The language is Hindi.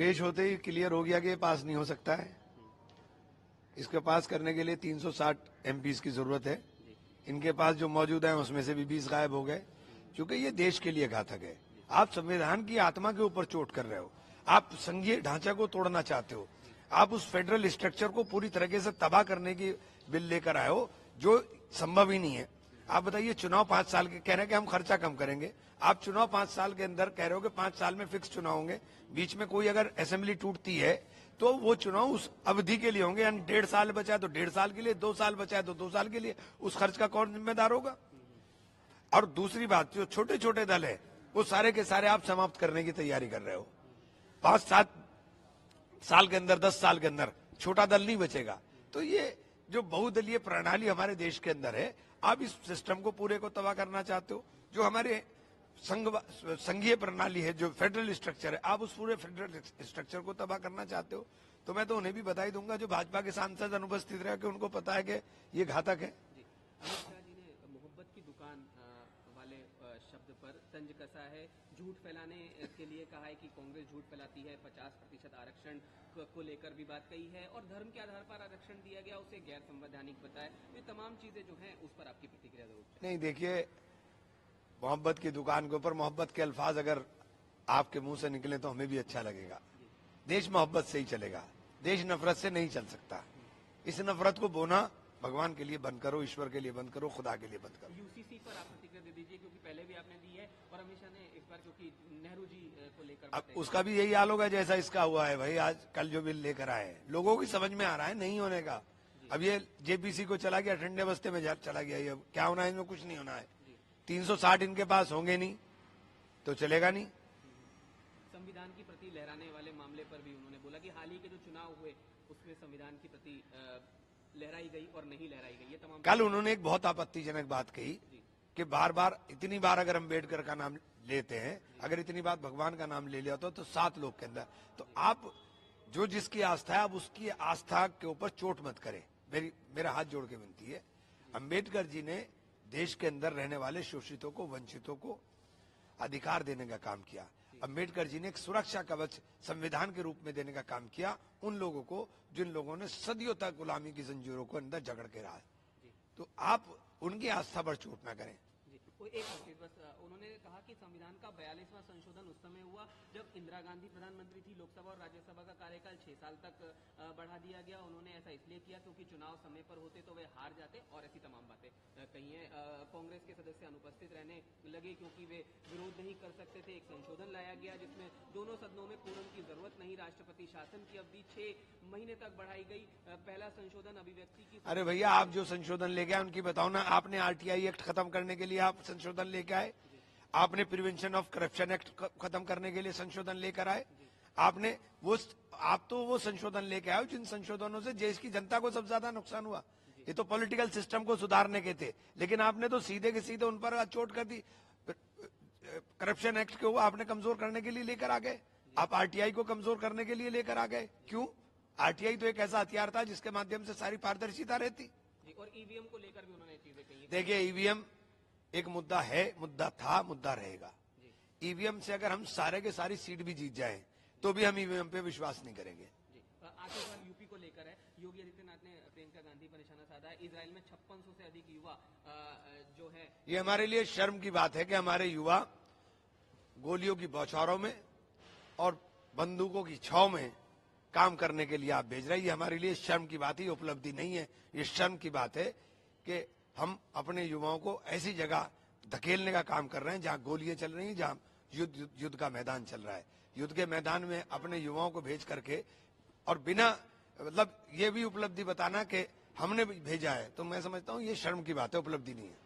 पेश होते ही क्लियर हो गया कि ये पास नहीं हो सकता है। इसके पास करने के लिए 360 एमपीज की जरूरत है। इनके पास जो मौजूद है उसमें से भी 20 गायब हो गए, क्योंकि ये देश के लिए घातक है। आप संविधान की आत्मा के ऊपर चोट कर रहे हो, आप संघीय ढांचा को तोड़ना चाहते हो, आप उस फेडरल स्ट्रक्चर को पूरी तरीके से तबाह करने की बिल लेकर आए हो, जो संभव ही नहीं है। आप बताइए, चुनाव 5 साल के कह रहे हैं कि हम खर्चा कम करेंगे। आप चुनाव 5 साल के अंदर कह रहे हो कि 5 साल में फिक्स चुनाव होंगे, बीच में कोई अगर असेंबली टूटती है तो वो चुनाव उस अवधि के लिए होंगे, यानी 1.5 साल बचा है तो 1.5 साल के लिए, 2 साल बचा है तो 2 साल के लिए। उस खर्च का कौन जिम्मेदार होगा? और दूसरी बात, जो छोटे छोटे दल है वो सारे के सारे आप समाप्त करने की तैयारी कर रहे हो। 5-7 साल के अंदर, 10 साल के अंदर छोटा दल नहीं बचेगा। तो ये जो बहुदलीय प्रणाली हमारे देश के अंदर है, आप इस सिस्टम को पूरे को तबाह करना चाहते हो। जो हमारे संघीय प्रणाली है, जो फेडरल स्ट्रक्चर है, आप उस पूरे फेडरल स्ट्रक्चर को तबाह करना चाहते हो। तो मैं तो उन्हें भी बधाई दूंगा जो भाजपा के सांसद अनुपस्थित रहे, कि उनको पता है कि ये घातक है। मोहब्बत की दुकान वाले शब्द पर तंज कसा है, झूठ फैलाने के लिए कहा है कि कांग्रेस झूठ फैलाती है, 50% आरक्षण को लेकर भी बात कही है, और धर्म के आधार पर आरक्षण दिया गया उसे गैर संवैधानिक बताया। ये तमाम चीजें जो हैं उस पर आपकी प्रतिक्रिया जरूर। नहीं, देखिए, मोहब्बत की दुकान के ऊपर मोहब्बत के अल्फाज अगर आपके मुंह से निकले तो हमें भी अच्छा लगेगा। देश मोहब्बत से ही चलेगा, देश नफरत से नहीं चल सकता। इस नफरत को बोना भगवान के लिए बंद करो, ईश्वर के लिए बंद करो, खुदा के लिए बंद करो। यूसीसी पर आप प्रतिक्रिया दे दीजिए, क्योंकि पहले भी आपने दी है और अमित शाह ने इस बार, क्योंकि नेहरू जी को लेकर अब उसका भी यही हाल होगा जैसा इसका हुआ है। भाई, आज कल जो बिल लेकर आए हैं, लोगों की समझ में आ रहा है नहीं होने का। अब ये जेपीसी को चला गया, ठंडे बस्ते में चला गया, ये क्या होना है, इनमें कुछ नहीं होना है। 360 इनके पास होंगे नहीं तो चलेगा नहीं। संविधान की प्रति लहराने वाले मामले पर भी उन्होंने बोला कि हाल ही के जो चुनाव हुए उसमें संविधान की प्रति लहराई गई और नहीं लहराई गई। ये तमाम कल उन्होंने एक बहुत आपत्तिजनक बात कही कि बार बार, इतनी बार अगर अम्बेडकर का नाम लेते हैं, अगर इतनी बार भगवान का नाम ले लिया तो 7 लोग के अंदर, तो आप जो जिसकी आस्था है, आप उसकी आस्था के ऊपर चोट मत करें। मेरा हाथ जोड़ के विनती है। अम्बेडकर जी ने देश के अंदर रहने वाले शोषितों को, वंचितों को अधिकार देने का काम किया। अम्बेडकर जी ने एक सुरक्षा कवच संविधान के रूप में देने का काम किया उन लोगों को जिन लोगों ने सदियों तक गुलामी की जंजीरों को अंदर जकड़ के रहा है। तो आप उनकी आस्था पर चोट ना करें। एक चीज बस, उन्होंने कहा कि संविधान का 42वां संशोधन उस समय हुआ जब इंदिरा गांधी प्रधानमंत्री थी, लोकसभा और राज्यसभा का कार्यकाल 6 साल तक बढ़ा दिया गया। उन्होंने ऐसा इसलिए किया क्योंकि चुनाव समय पर होते तो वे हार जाते, और ऐसी तमाम बातें कही है। कांग्रेस के सदस्य अनुपस्थित रहने लगे क्योंकि वे विरोध नहीं कर सकते थे। एक संशोधन लाया गया जिसमें दोनों सदनों में कोरम की जरूरत नहीं, राष्ट्रपति शासन की अवधि 6 महीने तक बढ़ाई गई। पहला संशोधन अभिव्यक्ति की। अरे भैया, आप जो संशोधन लेके आए उनकी बताओ ना। आपने आरटीआई एक्ट खत्म करने के लिए आप संशोधन लेके आए, आपने प्रिवेंशन ऑफ करप्शन एक्ट खत्म करने के लिए संशोधन लेकर आए, आपने आप तो वो संशोधन लेके आए जिन संशोधनों से देश की जनता को सबसे ज्यादा नुकसान हुआ। ये तो पॉलिटिकल सिस्टम को सुधारने के थे, लेकिन आपने तो सीधे के सीधे उन पर चोट कर दी। करप्शन एक्ट को आपने कमजोर करने के लिए लेकर आ गए, आप आरटीआई को कमजोर करने के लिए लेकर आ गए। क्यों? आरटीआई तो एक ऐसा हथियार था जिसके माध्यम से सारी पारदर्शिता रहती। और ईवीएम को लेकर भी उन्होंने चीजें कही। देखिए, ईवीएम एक मुद्दा है, मुद्दा था, मुद्दा रहेगा। ईवीएम से अगर हम सारे के सारी सीट भी जीत जाएं तो भी हम ईवीएम पे विश्वास नहीं करेंगे। आखिर बार यूपी को लेकर है, योगी आदित्यनाथ ने प्रियंका गांधी पर निशाना साधा है। इजराइल में 5600 से अधिक युवा जो है, ये हमारे लिए शर्म की बात है कि हमारे युवा गोलियों की बौछारों में और बंदूकों की छाव में काम करने के लिए आप भेज रहे हैं। ये हमारे लिए शर्म की बात है, ये उपलब्धि नहीं है। ये शर्म की बात है कि हम अपने युवाओं को ऐसी जगह धकेलने का काम कर रहे हैं जहां गोलियां चल रही हैं, जहां युद्ध का मैदान चल रहा है। युद्ध के मैदान में अपने युवाओं को भेज करके और बिना मतलब ये भी उपलब्धि बताना कि हमने भेजा है, तो मैं समझता हूं ये शर्म की बात है, उपलब्धि नहीं है।